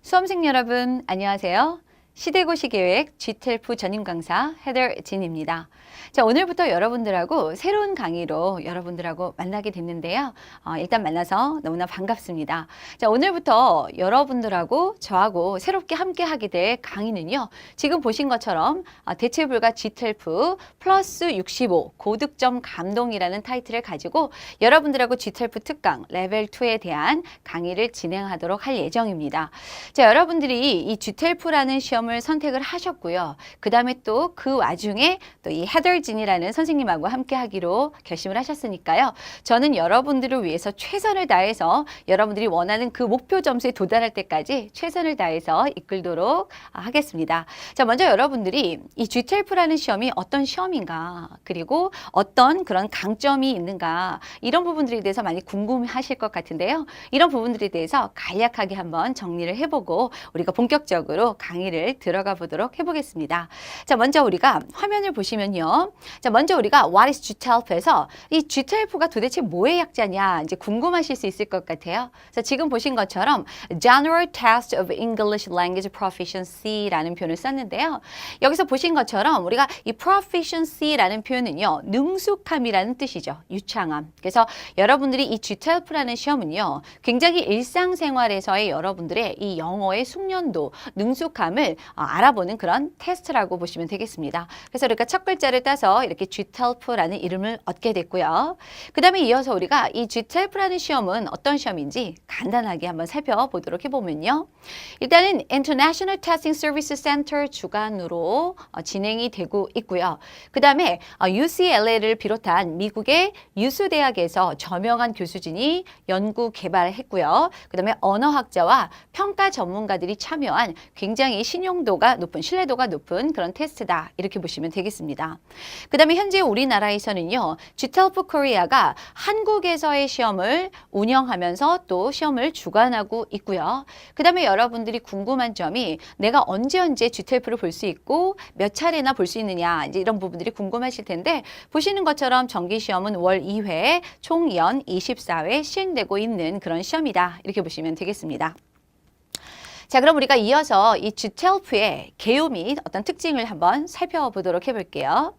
수험생 여러분, 안녕하세요. 시대고시계획 GTELF 전임 강사 헤더 진입니다. 자, 오늘부터 여러분들하고 새로운 강의로 여러분들하고 만나게 됐는데요. 일단 만나서 너무나 반갑습니다. 자, 오늘부터 여러분들하고 저하고 새롭게 함께 하게 될 강의는요. 지금 보신 것처럼 대체불가 GTELF 플러스 65 고득점 감동이라는 타이틀을 가지고 여러분들하고 GTELF 특강 레벨 2에 대한 강의를 진행하도록 할 예정입니다. 자, 여러분들이 이 GTELF라는 시험을 선택을 하셨고요. 그 다음에 또 그 와중에 또 이 헤더 진이라는 선생님하고 함께 하기로 결심을 하셨으니까요. 저는 여러분들을 위해서 최선을 다해서 여러분들이 원하는 그 목표 점수에 도달할 때까지 최선을 다해서 이끌도록 하겠습니다. 자, 먼저 여러분들이 이 GTELF라는 시험이 어떤 시험인가, 그리고 어떤 그런 강점이 있는가, 이런 부분들에 대해서 많이 궁금하실 것 같은데요. 이런 부분들에 대해서 간략하게 한번 정리를 해보고 우리가 본격적으로 강의를 들어가 보도록 해보겠습니다. 자, 먼저 우리가 화면을 보시면요. 자, 먼저 우리가 What is GTELF에서 이 GTELF가 도대체 뭐의 약자냐 이제 궁금하실 수 있을 것 같아요. 그래서 지금 보신 것처럼 General Test of English Language Proficiency라는 표현을 썼는데요. 여기서 보신 것처럼 우리가 이 Proficiency라는 표현은요. 능숙함이라는 뜻이죠. 유창함. 그래서 여러분들이 이 GTELF라는 시험은요. 굉장히 일상생활에서의 여러분들의 이 영어의 숙련도, 능숙함을 알아보는 그런 테스트라고 보시면 되겠습니다. 그래서 우리가 첫 글자를 따서 이렇게 GTELF라는 이름을 얻게 됐고요. 그 다음에 이어서 우리가 이 GTELF라는 시험은 어떤 시험인지 간단하게 한번 살펴보도록 해보면요. 일단은 International Testing Service Center 주관으로 진행이 되고 있고요. 그 다음에 UCLA를 비롯한 미국의 유수 대학에서 저명한 교수진이 연구 개발했고요. 그 다음에 언어학자와 평가 전문가들이 참여한 굉장히 신용도가 높은, 신뢰도가 높은 그런 테스트다. 이렇게 보시면 되겠습니다. 그 다음에 현재 우리나라에서는요. GTELF 코리아가 한국에서의 시험을 운영하면서 또 시험을 주관하고 있고요. 그 다음에 여러분들이 궁금한 점이 내가 언제 GTELF를 볼 수 있고 몇 차례나 볼 수 있느냐, 이제 이런 부분들이 궁금하실 텐데 보시는 것처럼 정기시험은 월 2회, 총 연 24회 시행되고 있는 그런 시험이다. 이렇게 보시면 되겠습니다. 자, 그럼 우리가 이어서 이 GTELF의 개요 및 어떤 특징을 한번 살펴보도록 해볼게요.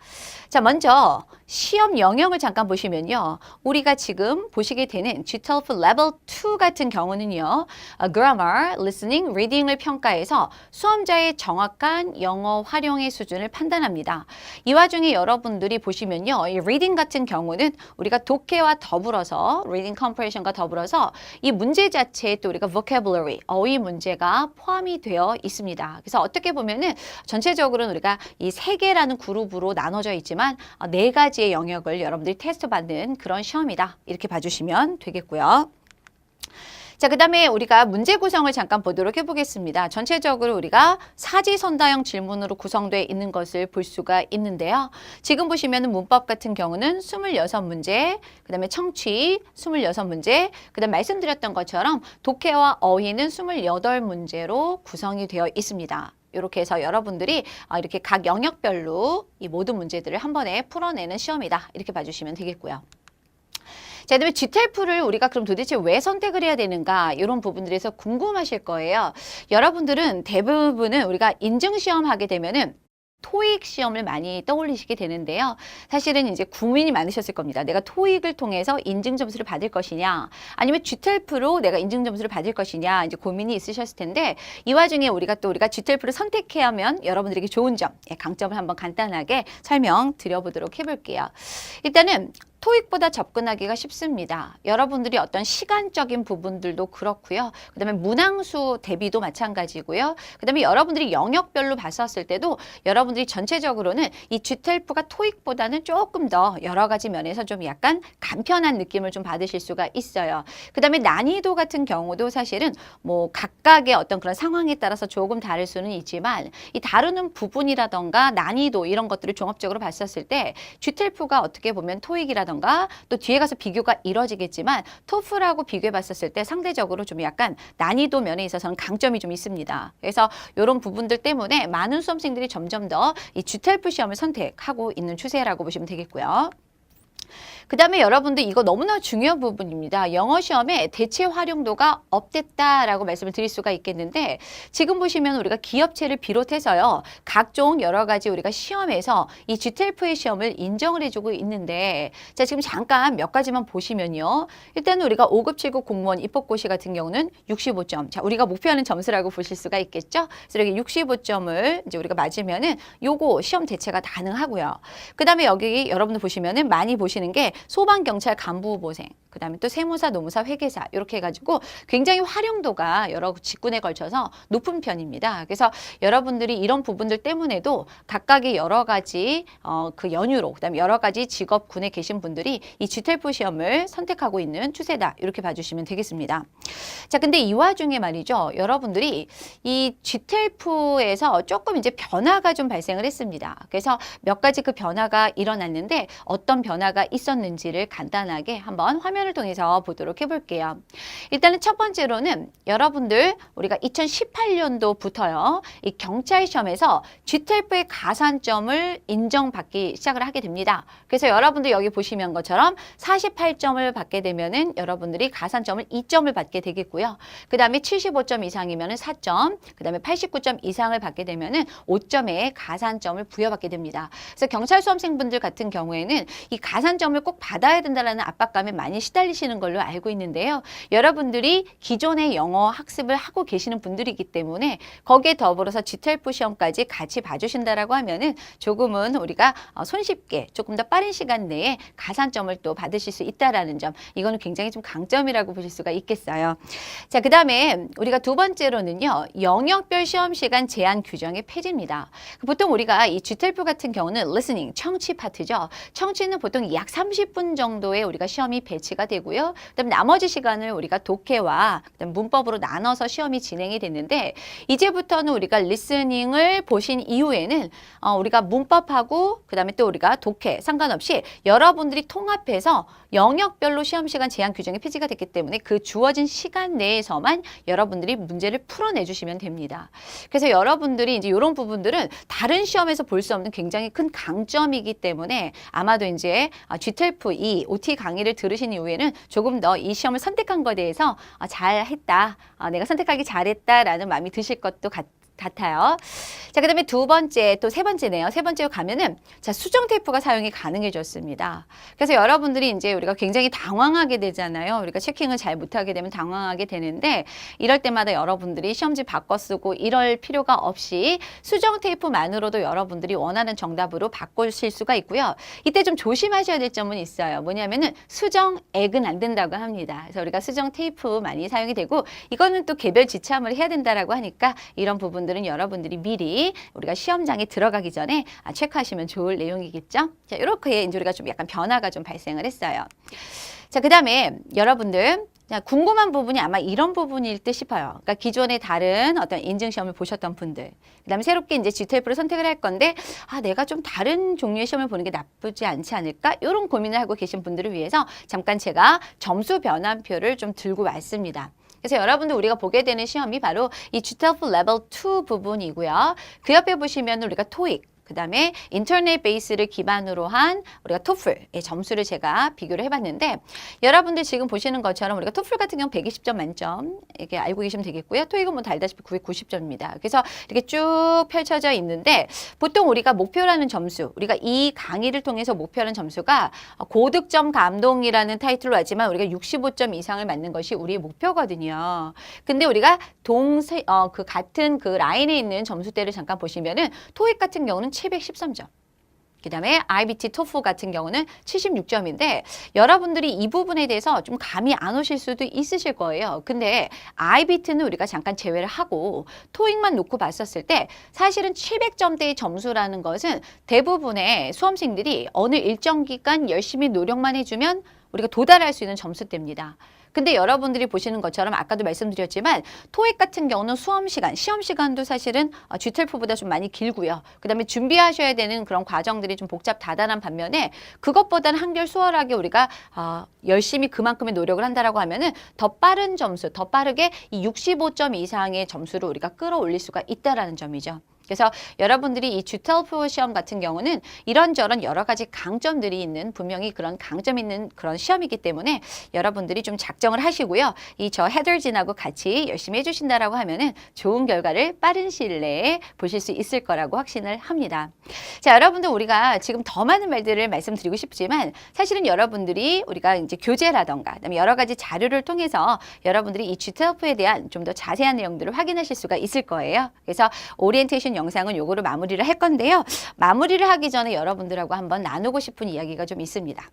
자, 먼저 시험 영역을 잠깐 보시면요. 우리가 지금 보시게 되는 GTELF 레벨 2 같은 경우는요. Grammar, Listening, Reading을 평가해서 수험자의 정확한 영어 활용의 수준을 판단합니다. 이 와중에 여러분들이 보시면요. 이 Reading 같은 경우는 우리가 독해와 더불어서 Reading Comprehension과 더불어서 이 문제 자체에 또 우리가 Vocabulary, 어휘 문제가 포함이 되어 있습니다. 그래서 어떻게 보면은 전체적으로는 우리가 이 세 개라는 그룹으로 나눠져 있지만 네 가지의 영역을 여러분들이 테스트 받는 그런 시험이다. 이렇게 봐주시면 되겠고요. 자, 그 다음에 우리가 문제 구성을 잠깐 보도록 해보겠습니다. 전체적으로 우리가 사지선다형 질문으로 구성되어 있는 것을 볼 수가 있는데요. 지금 보시면 문법 같은 경우는 26문제, 그 다음에 청취 26문제, 그 다음 말씀드렸던 것처럼 독해와 어휘는 28문제로 구성이 되어 있습니다. 이렇게 해서 여러분들이 이렇게 각 영역별로 이 모든 문제들을 한 번에 풀어내는 시험이다. 이렇게 봐주시면 되겠고요. 자, 그다음에 GTELF를 우리가 그럼 도대체 왜 선택을 해야 되는가, 이런 부분들에서 궁금하실 거예요. 여러분들은 대부분은 우리가 인증시험 하게 되면은 토익 시험을 많이 떠올리시게 되는데요. 사실은 이제 고민이 많으셨을 겁니다. 내가 토익을 통해서 인증 점수를 받을 것이냐, 아니면 GTELF로 내가 인증 점수를 받을 것이냐, 이제 고민이 있으셨을 텐데 이 와중에 우리가 GTELF를 선택해야 하면 여러분들에게 좋은 점, 강점을 한번 간단하게 설명드려보도록 해볼게요. 일단은 토익보다 접근하기가 쉽습니다. 여러분들이 어떤 시간적인 부분들도 그렇고요. 그 다음에 문항수 대비도 마찬가지고요. 그 다음에 여러분들이 영역별로 봤었을 때도 여러분들이 전체적으로는 이 GTELF가 토익보다는 조금 더 여러 가지 면에서 좀 약간 간편한 느낌을 좀 받으실 수가 있어요. 그 다음에 난이도 같은 경우도 사실은 뭐 각각의 어떤 그런 상황에 따라서 조금 다를 수는 있지만 이 다루는 부분이라던가 난이도 이런 것들을 종합적으로 봤었을 때 GTELF가 어떻게 보면 토익이라던가 또 뒤에 가서 비교가 이뤄지겠지만 토플하고 비교해 봤었을 때 상대적으로 좀 약간 난이도 면에 있어서는 강점이 좀 있습니다. 그래서 이런 부분들 때문에 많은 수험생들이 점점 더 이 GTELF 시험을 선택하고 있는 추세라고 보시면 되겠고요. 그 다음에 여러분들 이거 너무나 중요한 부분입니다. 영어 시험에 대체 활용도가 업됐다라고 말씀을 드릴 수가 있겠는데 지금 보시면 우리가 기업체를 비롯해서요. 각종 여러 가지 우리가 시험에서 이 GTLF의 시험을 인정을 해주고 있는데 자 지금 잠깐 몇 가지만 보시면요. 일단 우리가 5급, 7급 공무원 입법고시 같은 경우는 65점. 자 우리가 목표하는 점수라고 보실 수가 있겠죠. 그래서 이렇게 65점을 이제 우리가 맞으면은 요거 시험 대체가 가능하고요. 그 다음에 여기 여러분들 보시면은 많이 보시는 게 소방, 경찰, 간부 후보생, 그 다음에 또 세무사, 노무사, 회계사 이렇게 해가지고 굉장히 활용도가 여러 직군에 걸쳐서 높은 편입니다. 그래서 여러분들이 이런 부분들 때문에도 각각의 여러 가지 그 연유로 그다음에 여러 가지 직업군에 계신 분들이 이 GTLF 시험을 선택하고 있는 추세다 이렇게 봐주시면 되겠습니다. 자, 근데 이 와중에 말이죠, 여러분들이 이 GTLF에서 조금 이제 변화가 좀 발생을 했습니다. 그래서 몇 가지 그 변화가 일어났는데 어떤 변화가 있었는지를 간단하게 한번 화면을 통해서 보도록 해볼게요. 일단은 첫 번째로는 여러분들 우리가 2018년도부터요. 이 경찰 시험에서 GTLF의 가산점을 인정받기 시작을 하게 됩니다. 그래서 여러분들 여기 보시면 것처럼 48점을 받게 되면은 여러분들이 가산점을 2점을 받게 되겠고요. 그 다음에 75점 이상이면은 4점, 그 다음에 89점 이상을 받게 되면은 5점의 가산점을 부여받게 됩니다. 그래서 경찰 수험생분들 같은 경우에는 이 가산점을 꼭 받아야 된다는 압박감에 많이 시달리시는 걸로 알고 있는데요. 여러분들이 기존의 영어 학습을 하고 계시는 분들이기 때문에 거기에 더불어서 GTLF 시험까지 같이 봐주신다라고 하면은 조금은 우리가 손쉽게 조금 더 빠른 시간 내에 가산점을 또 받으실 수 있다라는 점, 이거는 굉장히 좀 강점이라고 보실 수가 있겠어요. 자, 그 다음에 우리가 두 번째로는요, 영역별 시험 시간 제한 규정의 폐지입니다. 보통 우리가 이 GTLF 같은 경우는 listening, 청취 파트죠. 청취는 보통 약 30분 정도의 우리가 시험이 배치가 되고요. 그다음에 나머지 시간을 우리가 독해와 그다음에 문법으로 나눠서 시험이 진행이 됐는데 이제부터는 우리가 리스닝을 보신 이후에는 우리가 문법하고 그다음에 또 우리가 독해 상관없이 여러분들이 통합해서 영역별로 시험 시간 제한 규정이 폐지가 됐기 때문에 그 주어진 시간 내에서만 여러분들이 문제를 풀어내 주시면 됩니다. 그래서 여러분들이 이제 이런 부분들은 다른 시험에서 볼 수 없는 굉장히 큰 강점이기 때문에 아마도 이제 GTLF 이 OT 강의를 들으신 이후에는 조금 더 이 시험을 선택한 것에 대해서 잘했다, 내가 선택하기 잘했다라는 마음이 드실 것도 같아요. 자, 그 다음에 두 번째, 또 세 번째네요. 세 번째로 가면은, 자, 수정 테이프가 사용이 가능해졌습니다. 그래서 여러분들이 이제 우리가 굉장히 당황하게 되잖아요. 우리가 체킹을 잘 못하게 되면 당황하게 되는데, 이럴 때마다 여러분들이 시험지 바꿔 쓰고 이럴 필요가 없이 수정 테이프만으로도 여러분들이 원하는 정답으로 바꾸실 수가 있고요. 이때 좀 조심하셔야 될 점은 있어요. 뭐냐면은 수정액은 안 된다고 합니다. 그래서 우리가 수정 테이프 많이 사용이 되고, 이거는 또 개별 지참을 해야 된다라고 하니까 이런 부분들은 여러분들이 미리 우리가 시험장에 들어가기 전에 체크하시면 좋을 내용이겠죠. 자, 이렇게 이제 우리가 좀 약간 변화가 좀 발생을 했어요. 자, 그 다음에 여러분들 궁금한 부분이 아마 이런 부분일 듯 싶어요. 그러니까 기존에 다른 어떤 인증시험을 보셨던 분들, 그 다음에 새롭게 이제 GTLF를 선택을 할 건데, 내가 좀 다른 종류의 시험을 보는 게 나쁘지 않지 않을까? 이런 고민을 하고 계신 분들을 위해서 잠깐 제가 점수 변환표를 좀 들고 왔습니다. 그래서 여러분들 우리가 보게 되는 시험이 바로 이 GTLF 레벨 2 부분이고요. 그 옆에 보시면 우리가 토익, 그 다음에 인터넷 베이스를 기반으로 한 우리가 토플의 점수를 제가 비교를 해봤는데 여러분들 지금 보시는 것처럼 우리가 토플 같은 경우 120점 만점 이렇게 알고 계시면 되겠고요. 토익은 뭐 알다시피 990점입니다. 그래서 이렇게 쭉 펼쳐져 있는데 보통 우리가 목표라는 점수, 우리가 이 강의를 통해서 목표하는 점수가 고득점 감동이라는 타이틀로 하지만 우리가 65점 이상을 맞는 것이 우리의 목표거든요. 근데 우리가 그 같은 그 라인에 있는 점수대를 잠깐 보시면은 토익 같은 경우는 713점. 그 다음에 IBT 토플 같은 경우는 76점인데 여러분들이 이 부분에 대해서 좀 감이 안 오실 수도 있으실 거예요. 근데 IBT는 우리가 잠깐 제외를 하고 토익만 놓고 봤었을 때 사실은 700점대의 점수라는 것은 대부분의 수험생들이 어느 일정 기간 열심히 노력만 해주면 우리가 도달할 수 있는 점수대입니다. 근데 여러분들이 보시는 것처럼 아까도 말씀드렸지만 토익 같은 경우는 수험 시간, 시험 시간도 사실은 GTLF보다 좀 많이 길고요. 그 다음에 준비하셔야 되는 그런 과정들이 좀 복잡다단한 반면에 그것보다는 한결 수월하게 우리가 열심히 그만큼의 노력을 한다라고 하면은 더 빠른 점수, 더 빠르게 이 65점 이상의 점수를 우리가 끌어올릴 수가 있다라는 점이죠. 그래서 여러분들이 이 GTLF 시험 같은 경우는 이런저런 여러 가지 강점들이 있는 분명히 그런 강점 있는 그런 시험이기 때문에 여러분들이 좀 작정을 하시고요. 이 저 헤더진하고 같이 열심히 해주신다라고 하면은 좋은 결과를 빠른 시일 내에 보실 수 있을 거라고 확신을 합니다. 자, 여러분들 우리가 지금 더 많은 말들을 말씀드리고 싶지만 사실은 여러분들이 우리가 이제 교재라던가 그다음에 여러 가지 자료를 통해서 여러분들이 이 GTLF에 대한 좀 더 자세한 내용들을 확인하실 수가 있을 거예요. 그래서 오리엔테이션 영상은 요거로 마무리를 할 건데요. 마무리를 하기 전에 여러분들하고 한번 나누고 싶은 이야기가 좀 있습니다.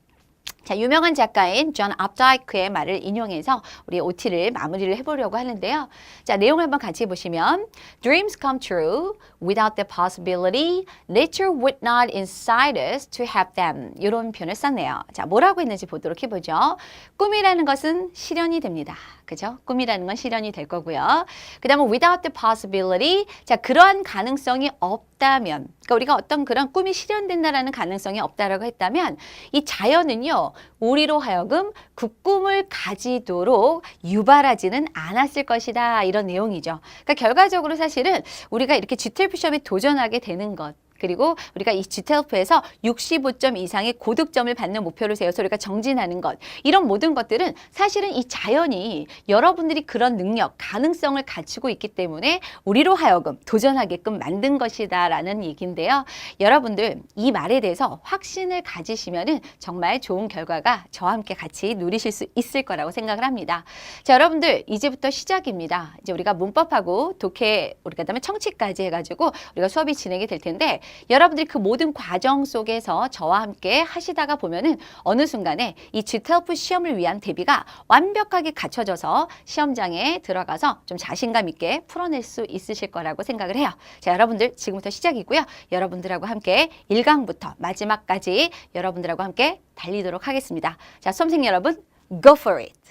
자, 유명한 작가인 존 업다이크의 말을 인용해서 우리 OT를 마무리를 해보려고 하는데요. 자, 내용을 한번 같이 보시면 Dreams come true. Without the possibility, nature would not incite us to have them. 이런 표현을 썼네요. 자, 뭐라고 했는지 보도록 해보죠. 꿈이라는 것은 실현이 됩니다. 그죠? 꿈이라는 건 실현이 될 거고요. 그 다음에 without the possibility, 자, 그러한 가능성이 없다면, 그러니까 우리가 어떤 그런 꿈이 실현된다라는 가능성이 없다라고 했다면 이 자연은요, 우리로 하여금 그 꿈을 가지도록 유발하지는 않았을 것이다. 이런 내용이죠. 그러니까 결과적으로 사실은 우리가 이렇게 GTLF 시험에 도전하게 되는 것, 그리고 우리가 이 GTLF에서 65점 이상의 고득점을 받는 목표를 세워서 우리가 정진하는 것, 이런 모든 것들은 사실은 이 자연이 여러분들이 그런 능력, 가능성을 갖추고 있기 때문에 우리로 하여금 도전하게끔 만든 것이다라는 얘기인데요. 여러분들 이 말에 대해서 확신을 가지시면은 정말 좋은 결과가 저와 함께 같이 누리실 수 있을 거라고 생각을 합니다. 자, 여러분들 이제부터 시작입니다. 이제 우리가 문법하고 독해, 우리가 그다음에 청취까지 해가지고 우리가 수업이 진행이 될 텐데 여러분들이 그 모든 과정 속에서 저와 함께 하시다가 보면은 어느 순간에 이 GTLF 시험을 위한 대비가 완벽하게 갖춰져서 시험장에 들어가서 좀 자신감 있게 풀어낼 수 있으실 거라고 생각을 해요. 자, 여러분들 지금부터 시작이고요. 여러분들하고 함께 1강부터 마지막까지 여러분들하고 함께 달리도록 하겠습니다. 자, 수험생 여러분, go for it!